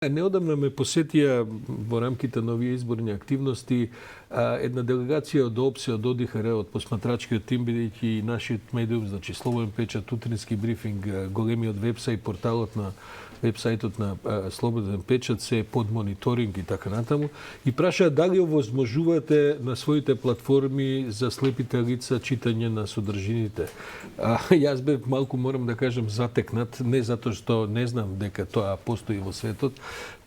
Неодамна ме посетија во рамките на овие изборни активности една делегација од ОПСЕ, од ОДИХР, од посматрачкиот тим, бидејќи и нашиот медиум, значи Слободен печат, утрински брифинг, големиот вебсајт, порталот на вебсајтот на Слободен печат се под мониторинг и така натаму, и прашаа дали овозможувате на своите платформи за слепите лица читање на содржините. Јас бев малку, морам да кажам, затекнат, не затоа што не знам дека тоа постои во светот,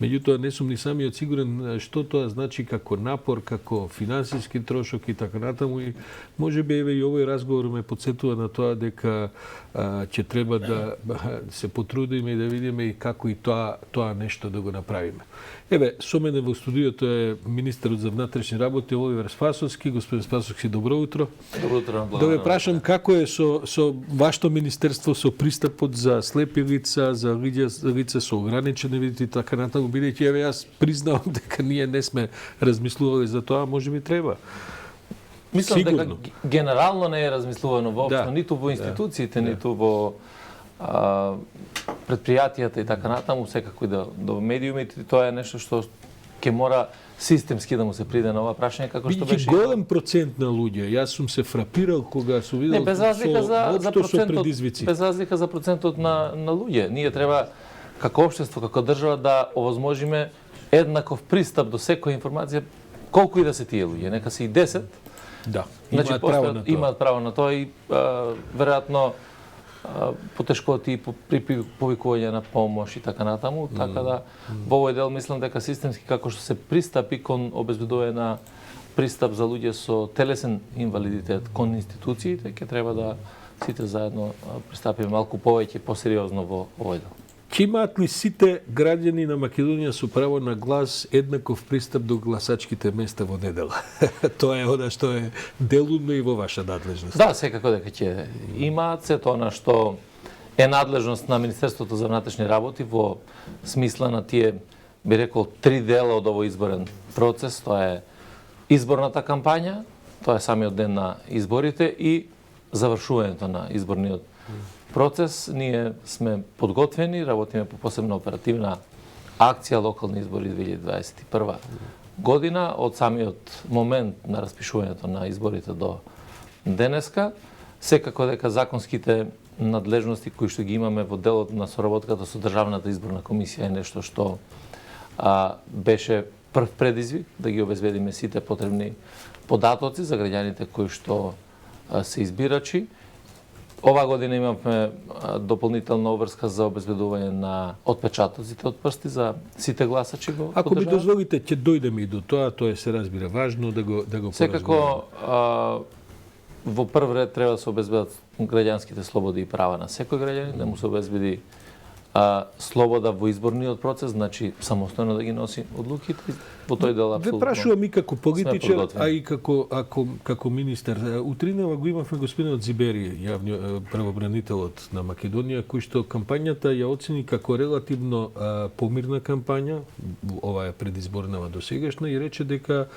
меѓутоа не сум ни самиот сигурен што тоа значи како напор, како финансиски трошок и така натаму, и можеби еве и овој разговор ме потсетува на тоа дека ќе треба да се потрудиме и да видиме и како и тоа нешто да го направиме. Еве, со мене во студиото е министерот за внатрешни работи Оливер Спасовски. Господин Спасовски, добро утро. Добро утро. Да ве прашам како е со вашето министерство со пристапот за слепи лица, за лица со ограничени види и така натаму, бидејќи еве јас признавам дека ние не сме размислували за тоа, можеби треба. Мислам Сигурно. дека генерално не е размислувано воопшто, ниту во институциите, ниту во предпријатијата и така натаму, секако и до медиумите. Тоа е нешто што ќе мора системски да му се приде на ова прашање, како што беше голем процент на луѓе. Јас сум се фрапирал кога сум видел без разлика за процентот, предизвици. без разлика за процентот на луѓе. Ние треба како општество, како држава да овозможиме еднаков пристап до секоја информација, колку и да се тие луѓе, нека се и 10. Да, значи, имаат право на тоа и веројатно потешкоти при повикување на помош и така натаму, така да во овој дел мислам дека системски како што се пристапи кон обезбедување на пристап за луѓе со телесен инвалидитет кон институциите, ќе треба да сите заедно пристапиме малку повеќе посериозно во овој дел. Ќе имаат ли сите граѓани на Македонија со право на глас еднаков пристап до гласачките места во недела? Тоа е она што е делумно и во ваша надлежност. Да, секако дека ќе имаат се тоа на што е надлежност на Министерството за внатрешни работи во смисла на тие, би рекол, 3 дела од овој изборен процес. Тоа е изборната кампања, тоа е самиот ден на изборите и завршувањето на изборниот процес. Ние сме подготвени, работиме по посебна оперативна акција локални избори 2021 година, од самиот момент на распишувањето на изборите до денеска. Секако дека законските надлежности кои што ги имаме во делот на соработката со Државната изборна комисија е нешто што беше прв предизвик да ги обезбедиме сите потребни податоци за граѓаните кои што се избирачи. Ова година имавме дополнителна обврска за обезбедување на отпечатоците од прсти за сите гласачи во државата. Ако ми дозволите, ќе дојдеме и до тоа е се разбира важно да го поразговараме. Секако во прв ред треба да се обезбедат граѓанските слободи и права на секој граѓанин, да му се обезбеди слобода во изборниот процес, значи самостојно да ги носи одлуките. Во тој дел апсолутно. Ве прашувам и како политичар, а и како министер. Утринава го имавме господинот Зибери, јавниот правобранителот на Македонија, кој што кампањата ја оцени како релативно помирна кампања, ова е предизборнава досегашна, и рече дека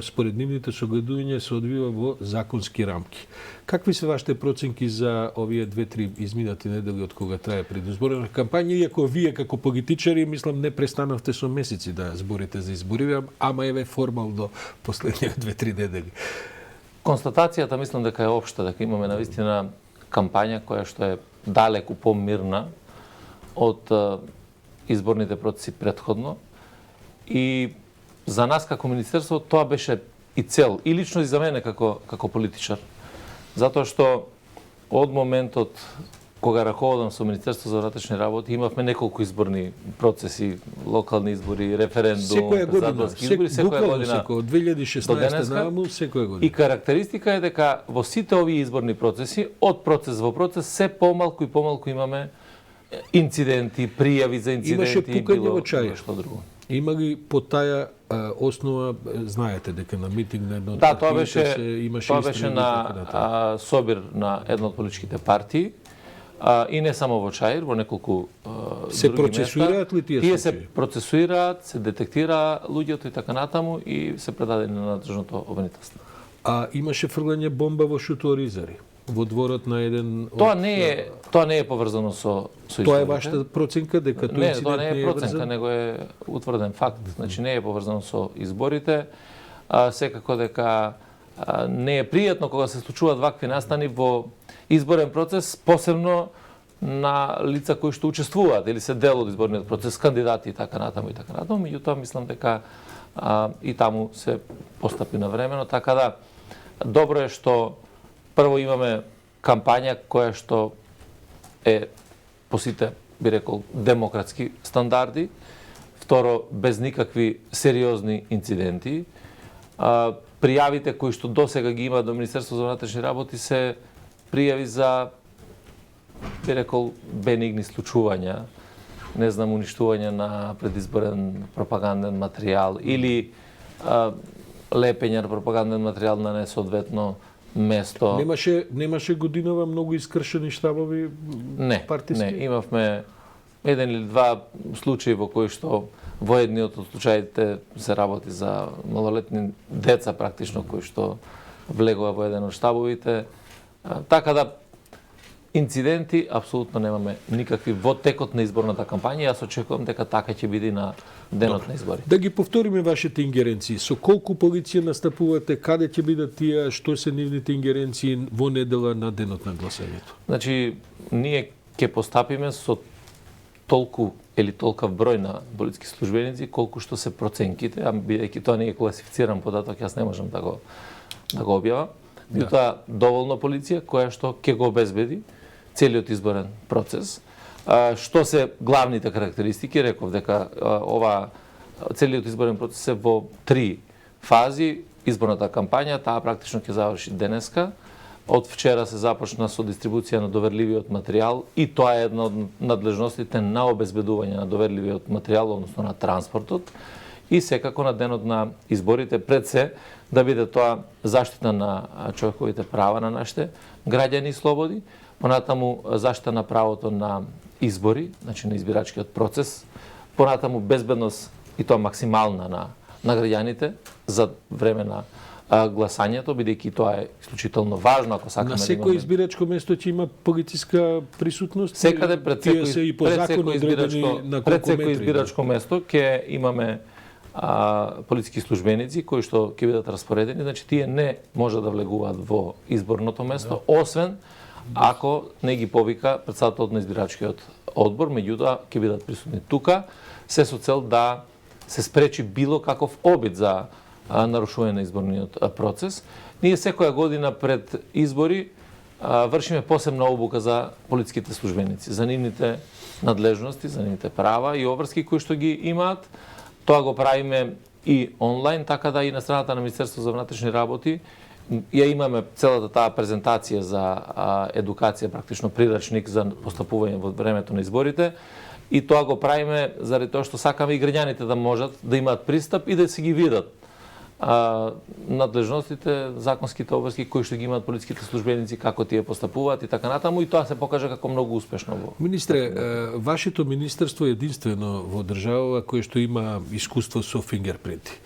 според нивните согледувања се одвива во законски рамки. Какви се вашите проценки за овие 2-3 изминати недели од кога трае предизборна кампања, иако вие како политичари, мислам, не престанавте со месеци да зборите за избори, ама еве формално последните 2-3 недели? Констатацијата мислам дека е општа, дека имаме навистина кампања која што е далеку помирна од изборните процеси претходно, и за нас како министерство тоа беше и цел, и лично и за мене како политичар. Затоа што од моментот кога ракувам со Министерство за внатрешни работи, имавме неколку изборни процеси, локални избори, референдум, председателски избори, секоја година. Од 2016 нааму, секоја година. И карактеристика е дека во сите овие изборни процеси, од процес во процес, се помалку и помалку имаме инциденти, пријави за инциденти. Имаше пукање во чаја. Што друго. Има ли по таа основа, знаете дека на митинг на едно од партиите имаше тоа беше на собир на една од политичките партии, и не само во Чаир, во неколку се други процесуираат ли тие случаи? Тие се процесуираат, се детектира луѓето и така натаму и се предадени на надлежното обвинителство. Имаше фрлање бомба во Шуторизари. во дворот на еден... Тоа не е поврзано со изборите. Тоа е вашата проценка дека тој Не, инцидент тоа не е проценка, врзан? него е утврден факт. Значи не е поврзано со изборите. Секако дека не е пријатно кога се случуваат вакви настани во изборен процес, посебно на лица кои што учествуваат или се дел од изборниот процес, кандидати и така натаму и така натаму. Меѓутоа мислам дека и таму се постапи на времено, така да добро е што прво имаме кампања која што е по сите, би рекол, демократски стандарди, второ, без никакви сериозни инциденти. Пријавите кои што досега ги има до Министерство за внатрешни работи се пријави за, би рекол, бенигни случувања, не знам, уништување на предизборен пропаганден материјал или лепење на пропаганден материјал на несоодветно место. Немаше годинава многу искршени штабови партиски? Не, имавме еден или два случаи во кои што во едниот од случаите се работи за малолетни деца практично кои што влегува во еден од штабовите. Така да инциденти апсолутно немаме никакви во текот на изборната кампања. Јас очекувам дека така ќе биде на денот на избори. Да ги повториме вашите ингеренции. Со колку полиција настапувате, каде ќе бидат тие, што се нивните ингеренции во недела на денот на гласањето? Значи, ние ќе постапиме со толку или толкав број на полиски службеници колку што се проценките, а бидејќи тоа не е класифициран податок, јас не можам да го објавам. Тоа доволно полиција која што ќе го обезбеди целиот изборен процес. Што се главните карактеристики? Реков дека целиот изборен процес е во 3 фази. Изборната кампања, таа практично ќе заврши денеска. Од вчера се започна со дистрибуција на доверливиот материјал и тоа е една од надлежностите на обезбедување на доверливиот материјал, односно на транспортот. И секако на денот на изборите пред се да биде тоа заштита на човековите права на нашите граѓани и слободи, понатаму заштита на правото на избори, значи на избирачкиот процес, понатаму безбедност и тоа максимална на граѓаните за време на гласањето, бидејќи тоа е исклучително важно ако сакаме на секој избирачко место ќе има полициска присутност? Секаде пред секој избирачко место ќе имаме полициски службеници кои што ќе бидат распоредени, значи тие не може да влегуваат во изборното место, освен ако не ги повика председателот на избирачкиот одбор, меѓутоа ќе бидат присутни тука, се со цел да се спречи било каков обид за нарушување на изборниот процес. Ние секоја година пред избори вршиме посебна обука за полициските службеници, за нивните надлежности, за нивните права и обврски кои што ги имаат. Тоа го правиме и онлайн, така да и на страната на Министерство за внатрешни работи ја имаме целата таа презентација за едукација, практично прирачник за постапување во времето на изборите. И тоа го правиме заради тоа што сакаме и граѓаните да можат да имаат пристап и да се ги видат надлежностите, законските обврски кои што ги имаат полициските службеници, како тие постапуваат и така натаму, и тоа се покажа како многу успешно во. Министре, вашето министерство е единствено во држава кој што има искуство со фингерпринти.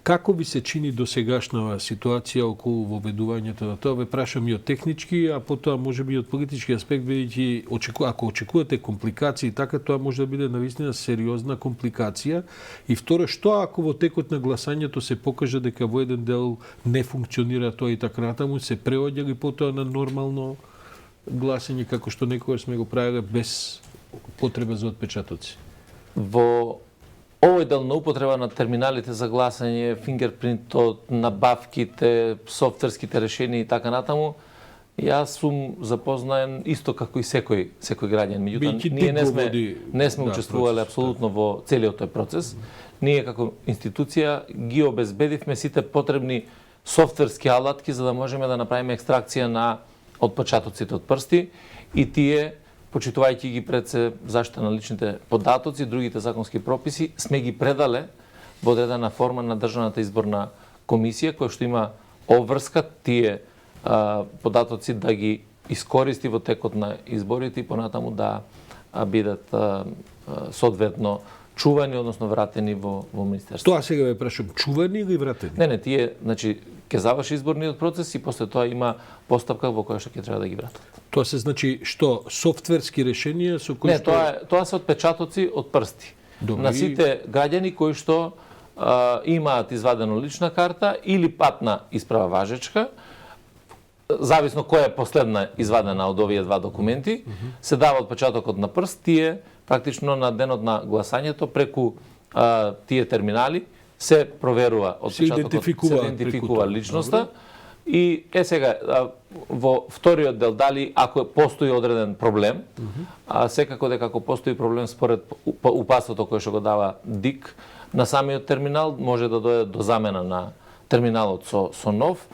Како ви се чини досегашна ситуација околу воведувањето на тоа? Ве прашам и од технички, а потоа можеби и од политички аспект, бидејќи ако очекувате компликации, така тоа може да биде навистина сериозна компликација. И второ, што ако во текот на гласањето се покаже дека во еден дел не функционира тоа и така натаму, се преоѓа ли потоа на нормално гласање како што некогаш сме го правеле без потреба за отпечатоци? Во овој дел на употреба на терминалите за гласање, фингерпринтот, набавките, софтверските решенија и така натаму, јас сум запознаен исто како и секој граѓан. Меѓутоа, ние не сме учествувале апсолутно во целиот тој процес. Ние како институција ги обезбедивме сите потребни софтверски алатки за да можеме да направиме екстракција на отпечатоците од прсти и тие, почитувајќи ги пред се заштита на личните податоци, другите законски прописи, сме ги предале во одредена форма на Државната изборна комисија, која што има обврска тие податоци да ги искористи во текот на изборите и понатаму да бидат соодветно чувани, односно вратени во министерство. Тоа сега ве прашам, чувани или вратени? Не, тие, значи, ќе заврши изборниот процес и после тоа има постапка во која што ќе треба да ги вратат. Тоа се значи што софтверски решенија со кои Не, тоа се отпечатоци од прсти. Добре, на сите граѓани кои што имаат извадено лична карта или патна исправа важечка, зависно која е последна извадена од овие два документи, се дава отпечатокот на прст, тие практично на денот на гласањето преку тие терминали се проверува отпечатокот, се идентификува личноста. И сега во вториот дел дали ако постои одреден проблем, секако дека ако постои проблем според упатството кое што го дава ДИК на самиот терминал може да дојде до замена на терминалот со нов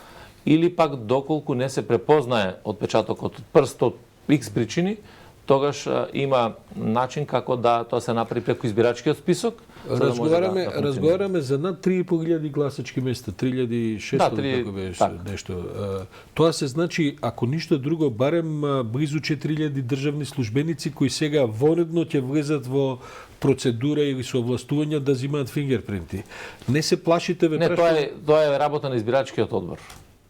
или пак доколку не се препознае отпечатокот од прст од X причини, тогаш има начин како да тоа се направи преку избирачкиот список. Разговараме за над 3.500 гласачки места, 3.600 како беше нешто. Тоа се значи, ако ништо друго, барем близу 4.000 државни службеници кои сега воредно ќе влезат во процедура или со овластување да земаат фингерпринти. Не се плашите ве прашувам? Не, тоа е работа на избирачкиот одбор.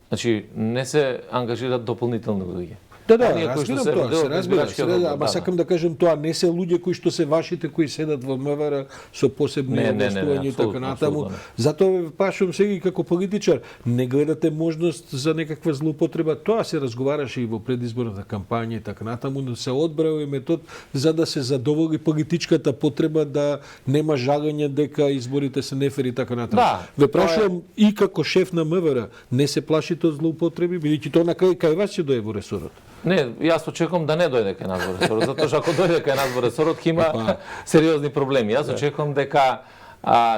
Значи, не се ангажираат дополнителни луѓе. Да, разбирам тоа, се разбира, ама сакам да кажем тоа, не се луѓе кои што се вашите кои седат во МВР со посебни овластувања и така натаму. Затоа ве прашувам сега и како политичар, не гледате можност за некаква злоупотреба? Тоа се разговараше и во предизборната кампања и така натаму, но се одбрал и метод за да се задоволи политичката потреба да нема жалење дека изборите се нефери и така натаму. Ве прашувам и како шеф на МВР, не се плашите од злоупотреби, бидејќи тоа на кај вас ќе дојде во ресорот? Не, јас очекувам да не дојде кај нас во ресорот, затоа што ако дојде кај нас во ресорот ќе има сериозни проблеми. Јас очекувам дека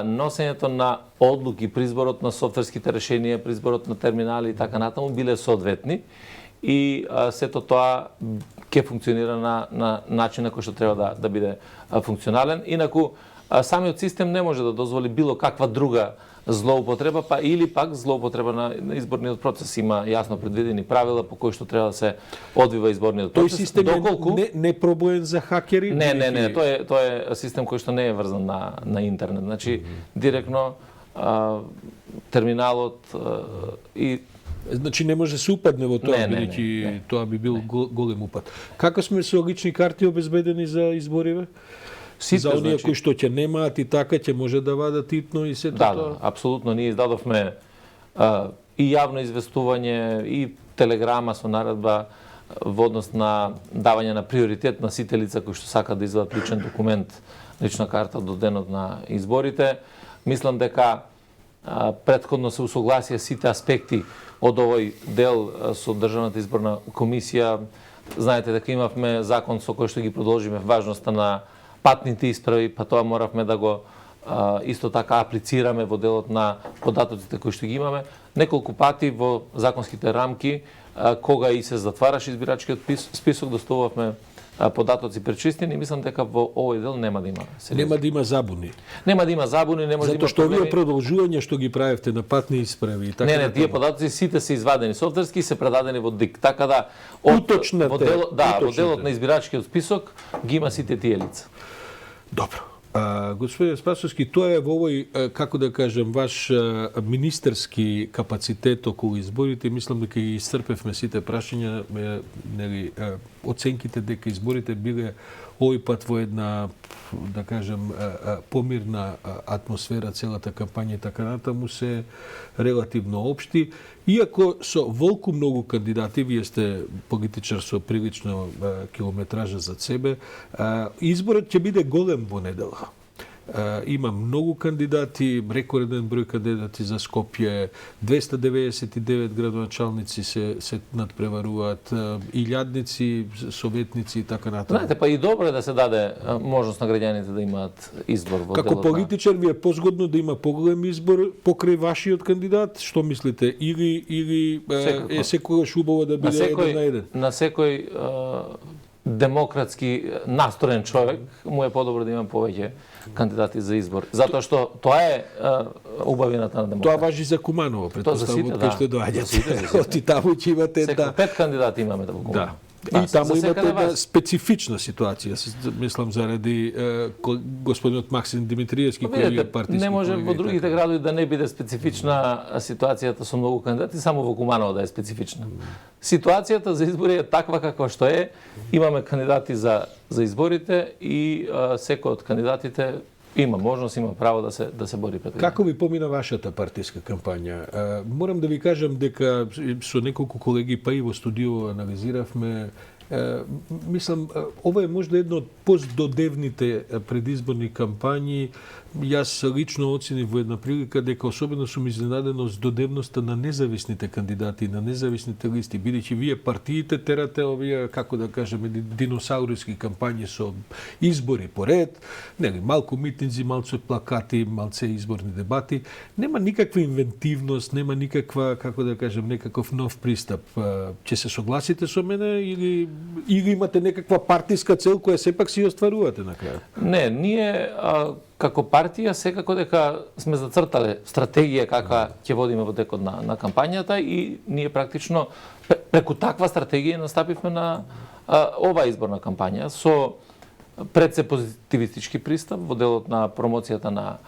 носењето на одлуки при изборот на софтверските решенија, при изборот на терминали и така натаму биле соодветни и сето тоа ќе функционира на начин на кој што треба да биде функционален. Инаку самиот систем не може да дозволи било каква друга злоупотреба, па или пак злоупотреба на изборниот процес. Има јасно предвидени правила по кои што треба да се одвива изборниот процес. Тој систем не проблем за хакери? Не, тоа е систем кој што не е врзан на интернет. Значи, директно терминалот и Значи не може се упадне во тоа, бидејќи тоа би бил голем упад. Како сме со лични карти обезбедени за избориве? За оние кои што ќе немаат и така ќе може да вадат итно и сето тоа? Да, апсолутно. Ние издадовме и јавно известување и телеграма со наредба во однос на давање на приоритет на сите лица кои што сакаат да извадат личен документ, лична карта до денот на изборите. Мислам дека претходно се усогласија сите аспекти од овој дел со Државната изборна комисија. Знаете дека имавме закон со кој што ги продолжиме важноста на патните исправи, па тоа моравме да го исто така аплицираме во делот на податоците кои што ги имаме. Неколку пати во законските рамки, кога и се затвараше избирачкиот список, доставувавме податоци пречистени и мислам дека во овој дел нема да има сериозни. Нема да има забуни. Нема да има забуни, нема да има проблеми. Затоа што овие продолжување што ги правевте на патни исправи и така. Не, тие податоци сите се извадени софтверски и се предадени во ДИК. Така да во делот на избирачкиот список ги има сите тие лица. Добро. Господин Спасовски, тоа е во овој, како да кажем, ваш министерски капацитет околу изборите. Мислам дека ги исцрпевме сите прашања, нели, оценките дека изборите биле овој пат во една, да кажем, помирна атмосфера, целата кампања и така натаму се релативно општи. Иако со волку многу кандидати, вие сте политичар со прилично километража зад себе, изборот ќе биде голем во недела. Има многу кандидати, рекорден број кандидати за Скопје, 299 градоначалници се надпреваруваат, илјадници, советници и така натаму. Знаете, па и добро е да се даде можност на граѓаните да имаат избор во делот. Како политичар ви е позгодно да има поголем избор покрај вашиот кандидат? Што мислите? Или е секогаш убаво да биде еден на еден? На секој демократски настроен човек му е подобро да има повеќе кандидати за избор. Затоа што тоа е убавината на демократија. Тоа важи за Куманово, претпоставувам, кај што доаѓате. Оти таму ќе имате секој 5 кандидати имаме да го Куманово. И таму за имате секаде една важи. специфична ситуација, мислам, заради господинот Максим Димитриевски, кој е Видете, партиски не може колега во и другите така. градови да не биде специфична ситуацијата со многу кандидати, само во Куманово да е специфична. Ситуацијата за избори е таква каква што е. Имаме кандидати за изборите и секој од кандидатите има можност, има право да се бори пред. Како ви помина вашата партиска кампања? Морам да ви кажам дека со неколку колеги, па и во студио анализиравме, мислам, ова е можда едно од постдодевните предизборни кампањи. Јас лично оценив во една прилика дека особено сум изненаден од додевноста на независните кандидати, на независните листи, бидејќи вие партиите терате овие, како да кажеме, диносауриски кампањи со избори поред, нели, малку митинзи, малце плакати, малце изборни дебати. Нема никаква инвентивност, нема никаква, како да кажем, некаков нов пристап. Ќе се согласите со мене или имате некаква партиска цел која сепак си остварувате на крај? Не, ние како партија секако дека сме зацртале стратегија каква ќе водиме во текот на кампањата и ние практично преку таква стратегија настапивме на оваа изборна кампања со пред се позитивистички пристап во делот на промоцијата на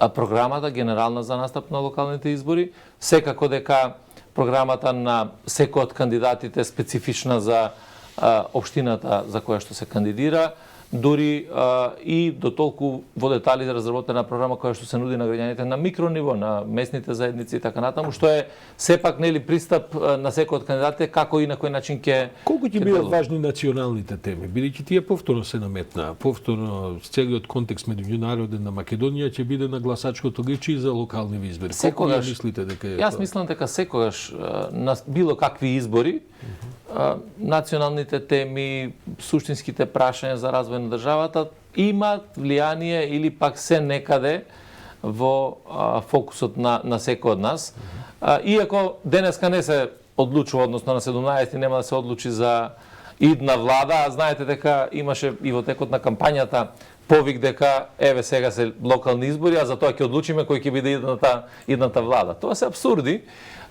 програмата генерална за настап на локалните избори, секако дека програмата на секој од кандидатите специфична за општината за која што се кандидира, дури и до толку во детали разработена програма која што се нуди на граѓаните на микрониво, на местните заедници и така натаму, што е сепак нели пристап на секој од кандидатите како и на кој начин ќе Колку ќе бидат важни националните теми, бидејќи тие повторно се наметнаа, повторно целиот контекст меѓународен на Македонија ќе биде на гласачкото личи и за локални избори. Колку ја мислите дека е? Јас мислам дека секогаш на било какви избори националните теми, суштинските прашања за развој на државата имаат влијание или пак се некаде во фокусот на секој од нас. Иако денеска не се одлучува, односно на 17 нема да се одлучи за идна влада, а знаете дека имаше и во текот на кампањата повик дека еве сега се локални избори, а за тоа ќе одлучиме кој ќе биде идната влада. Тоа се апсурди.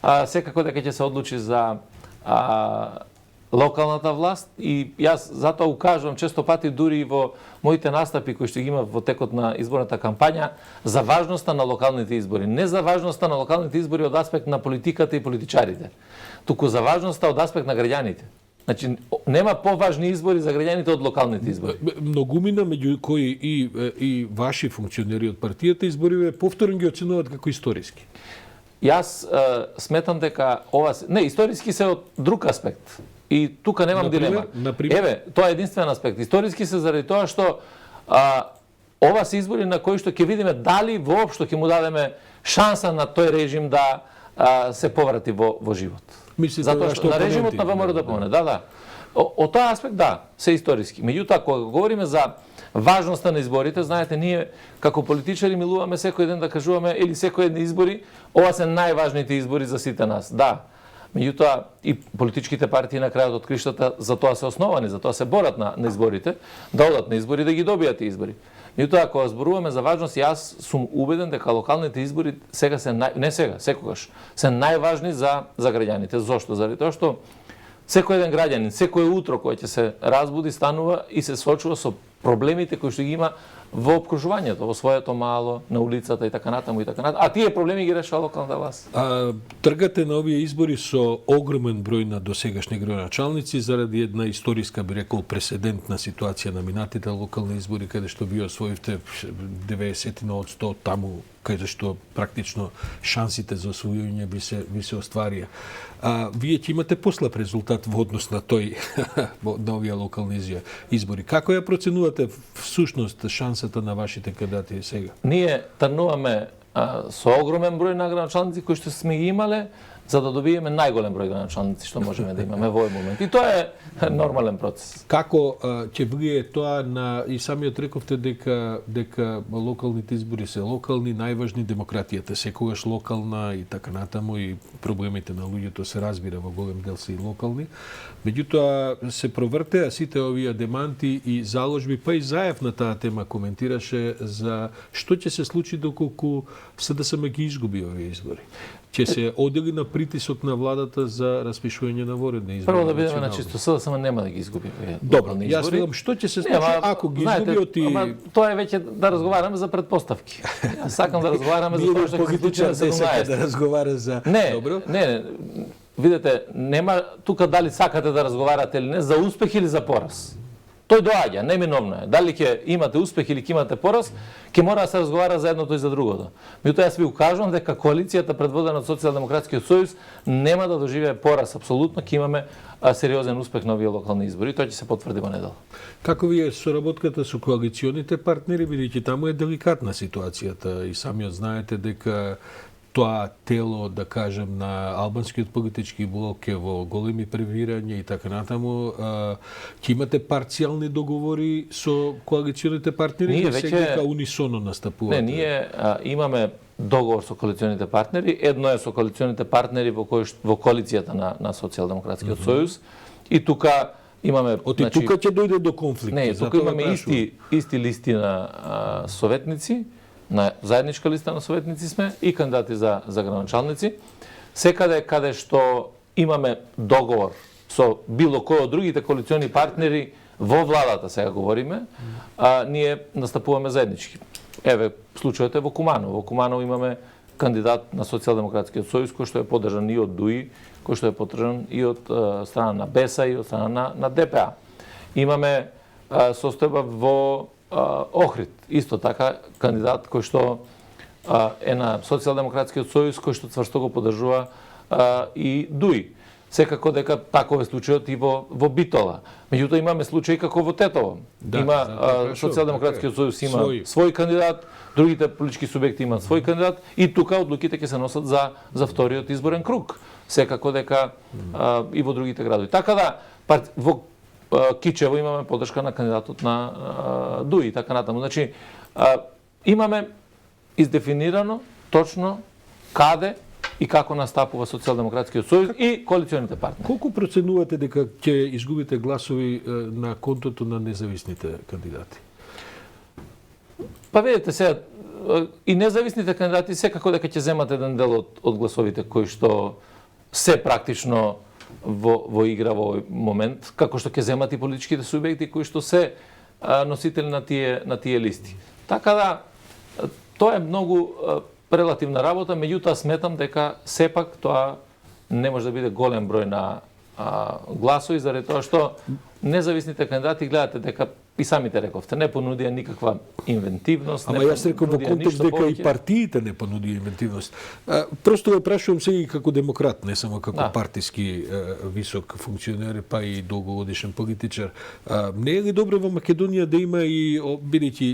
Секако дека ќе се одлучи за локалната власт и јас затоа укажувам често пати дури и во моите настапи кои што ги имав во текот на изборната кампања за важноста на локалните избори. Не за важноста на локалните избори од аспект на политиката и политичарите, туку за важноста од аспект на граѓаните. Значи, нема поважни избори за граѓаните од локалните избори. Многумина меѓу кои и ваши функционери од партијата избориве повторно ги оценуваат како историски. Јас сметам дека ова историски се од друг аспект. И тука немам дилема. Еве, тоа е единствен аспект. Историски се заради тоа што ова се избори на кои што ќе видиме дали воопшто ќе му дадеме шанса на тој режим да се поврати во живот. Мислите затоа што на режимот на ВМРО да помне. Да. Од тоа аспект да, се историски. Меѓутоа кога говориме за важноста на изборите, знаете, ние како политичари милуваме секој ден да кажуваме или секој едни избори, ова се најважните избори за сите нас. Да. Меѓутоа и политичките партии на крајот од криштата за тоа се основани, за тоа се борат на изборите, да одат на избори да ги добијат избори. Меѓутоа кога зборуваме за важност, јас сум убеден дека локалните избори сега секогаш се најважни за граѓаните. Зошто? Заради тоа што секој еден граѓанин, секој утро кој ќе се разбуди, станува и се соочува со проблемите кои што ги има во опкружувањето, во своето мало, на улицата и така натаму и така натаму. А тие проблеми ги решава локалната власт. Тргате на овие избори со огромен број на досегашни градоначалници заради една историска, би рекол, преседентна ситуација на минатите локални избори, каде што вие освоивте 90% таму каде што практично шансите за освојување би се остварија. Вие ќе имате послаб резултат во однос на на овие локални избори. Како ја проценувате всушност шансата на вашите кандидати сега? Ние тргнуваме со огромен број на градоначалници кои што сме ги имале, за да добиеме најголем број градоначалници што можеме да имаме во овој момент. И тоа е нормален процес. Како ќе влие тоа на и самиот рековте дека локалните избори се локални, најважни, демократијата секогаш локална и така натаму и проблемите на луѓето се разбира во голем дел се и локални. Меѓутоа се провртеа сите овие деманти и заложби, па и Заев на таа тема коментираше за што ќе се случи доколку СДСМ ги изгуби овие избори. Ќе се одели на притисок на владата за распишување на воредни избори. Прво да бидеме на чисто, СДСМ нема да ги изгуби. Добро, јас велам што ќе се случи ако ги изгуби од ама тоа е веќе да разговараме за предпоставки. Јас сакам да разговараме за тоа што ќе се случи на 17. Да разговара за добро. Не, видете, нема тука дали сакате да разговарате или не за успех или за пораз. Тој доаѓа, неминовно е. Дали ќе имате успех или ќе имате пораз, ќе мора да се разговара за едното и за другото. Меѓутоа јас ви укажувам дека коалицијата предводена од Социјалдемократскиот сојуз нема да доживее пораз апсолутно, ќе имаме сериозен успех на овие локални избори. Тоа ќе се потврди во недела. Како ви е соработката со коалиционите партнери, бидејќи таму е деликатна ситуацијата и самиот знаете дека тоа тело, да кажем, на албанскиот политички блок е во големи превирања и така натаму. Ќе имате парцијални договори со коалиционите партнери или сега унисоно настапувате? Не, ние имаме договор со коалиционите партнери. Едно е со коалиционите партнери во коалицијата на Социјалдемократскиот сојуз и тука имаме тука ќе дојде до конфликти. Не, тука имаме исти листи на советници, на заедничка листа на советници сме и кандидати за градоначалници. Секаде каде што имаме договор со било кој од другите коалициони партнери во владата, сега говориме, ние настапуваме заеднички. Еве, случајот е во Куманово. Во Куманово имаме кандидат на Социјалдемократскиот сојуз кој што е поддржан и од ДУИ, кој што е поддржан и од страна на БЕСА и од страна на ДПА. Имаме состојба во Охрид, исто така кандидат кој што е на Социјалдемократскиот сојуз, кој што цврсто го поддржува и ДУИ. Секако дека таков е случајот и во Битола. Меѓутоа имаме случаи како во Тетово. Има Социјалдемократскиот сојуз има свој кандидат, другите политички субјекти имаат свој кандидат и тука одлуките ќе се носат за вториот изборен круг. Секако дека и во другите градови. Така да во Кичево имаме поддршка на кандидатот на ДУИ и така натаму. Значи, имаме издефинирано точно каде и како настапува Социјалдемократскиот сојуз и коалиционите партнери. Колку проценувате дека ќе изгубите гласови на контото на независните кандидати? Па видите сега, и независните кандидати секако дека ќе земат еден дел од гласовите кои што се практично во игра во овој момент, како што ќе земат и политичките субјекти кои што се носители на тие листи. Така да, тоа е многу релативна работа, меѓутоа сметам дека сепак тоа не може да биде голем број на гласови, заради тоа што независните кандидати гледате дека и самите рековте, не понудија никаква инвентивност. Ама јас реков во контекст дека и партиите не понудија инвентивност. Просто го прашувам сега и како демократ, не само како партиски висок функционер, па и долгогодишен политичар. Не е ли добро во Македонија да има и, бидејќи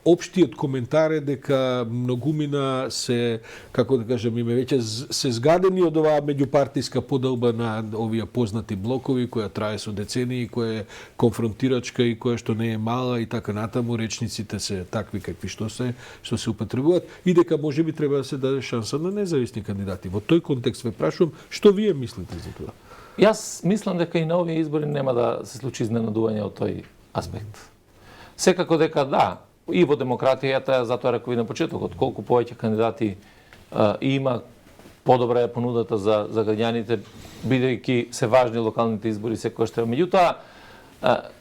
општиот коментар е дека многумина се, како да кажем, име веќе се згадени од оваа меѓупартиска поделба на овие познати блокови, која трае со децении, која е конфронтирачка и која што не е мала и така натаму, речниците се такви какви што се употребуваат и дека можеби треба да се даде шанса на независни кандидати. Во тој контекст ве прашувам, што вие мислите за тоа? Јас мислам дека и на овие избори нема да се случи изненадување од тој аспект. Секако дека да, и во демократијата, затоа реков и на почетокот, колку повеќе кандидати има, подобра е понудата за граѓаните, бидејќи се важни локалните избори секојаш треба. Меѓутоа,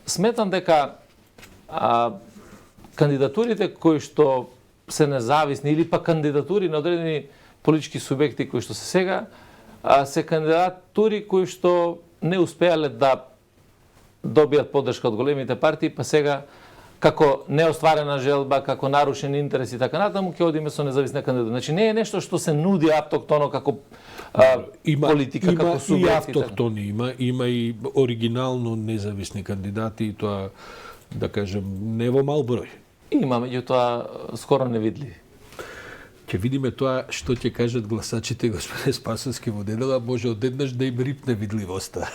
сметам дека кандидатурите кои што се независни или па кандидатури на одредени политички субјекти кои што се сега, се кандидатури кои што не успеале да добијат поддршка од големите партии, па сега како неостварена желба, како нарушен интерес и така натаму, ќе одиме со независна кандидатура. Значи не е нешто што се нуди автоктоно како политика, како субјекти. Има и автоктони, има и оригинално независни кандидати, и тоа, да кажем, не во мал број. Има, меѓутоа скоро невидливи. Ќе видиме тоа што ќе кажат гласачите, господе Спасовски, во недела, може одеднаш да им рипне видливоста.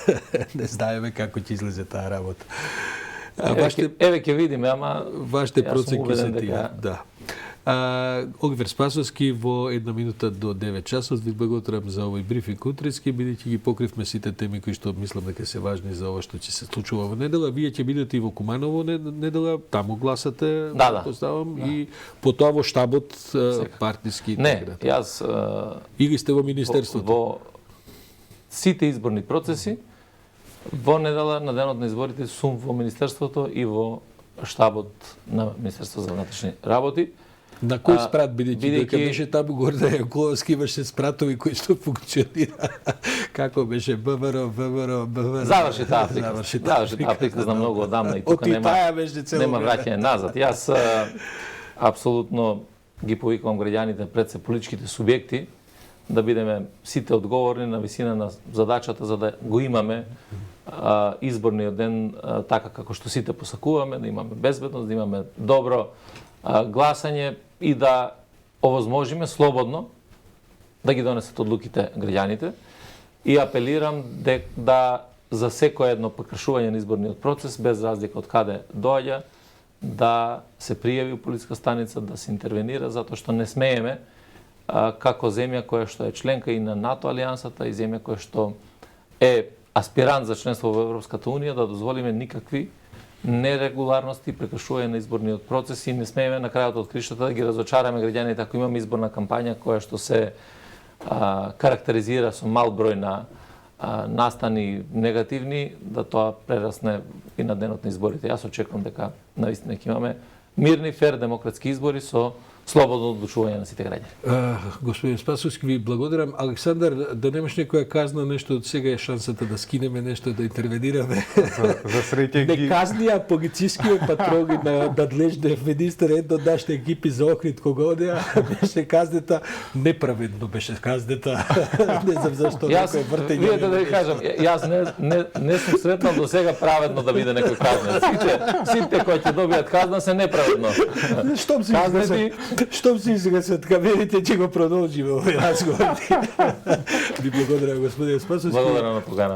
Не знаеме како ќе излезе таа работа. Еве ќе видиме, ама вашите проценки се тие. Да. Огвер Спасовски во 1 минута до 9 часот. Ви благодарам за овој брифинг утрински, бидејќи ги покривме сите теми кои што мислам дека се важни за ова што ќе се случува во недела. Вие ќе бидете и во Куманово недела, таму гласате, поставам, и потоа во штабот партиски. Не, јас или сте во министерството? Во сите изборни процеси, во недела на денот на изборите сум во министерството и во штабот на Министерството за внатрешни работи. На кој спрат, бидејќи дека беше таму Горда Јанковски, имаше спратови кои што функционира. Како беше БВР. Заврши таа приказна на многу одамна и тука нема враќање назад. Јас апсолутно ги повикувам граѓаните пред се политичките субјекти да бидеме сите одговорни на висина на задачата за да го имаме изборниот ден така како што сите посакуваме, да имаме безбедност, да имаме добро гласање и да овозможиме слободно да ги донесат одлуките граѓаните. И апелирам да за секое едно прекршување на изборниот процес, без разлика од каде доаѓа, да се пријави у полициска станица, да се интервенира, затоа што не смееме како земја која што е членка и на НАТО алијансата и земја која што е аспирант за членство во Европската унија, да дозволиме никакви нерегуларности, прекршување на изборниот процес и не смееме на крајот од кришата да ги разочараме граѓаните ако имаме изборна кампања која што се карактеризира со мал број на настани негативни, да тоа прерасне и на денот на изборите. Јас очекувам дека навистина ќе имаме мирни, фер, демократски избори со слободно одлучување на сите граѓани. Господин Спасовски, ви благодарам. Александар, да немаш некоја казна нешто, од сега е шансата да скинеме нешто, да интервенираме. За среќа ги... Не казнија полицискиот патрони на надлежниот министер, едно од нашите екипи за Охрид кога одеа, беше казнета, неправедно беше казнета. Не знам зашто некој вртење. Видете да ви кажам, јас не сум сретнал до сега праведно да биде некој казнет. Сите кои ќе добијат казна се неправедно. Штом се изгасат камерите, ќе го продолжиме овој разговор. Ви благодарам, господин Спасовски. Благодарам на поканата.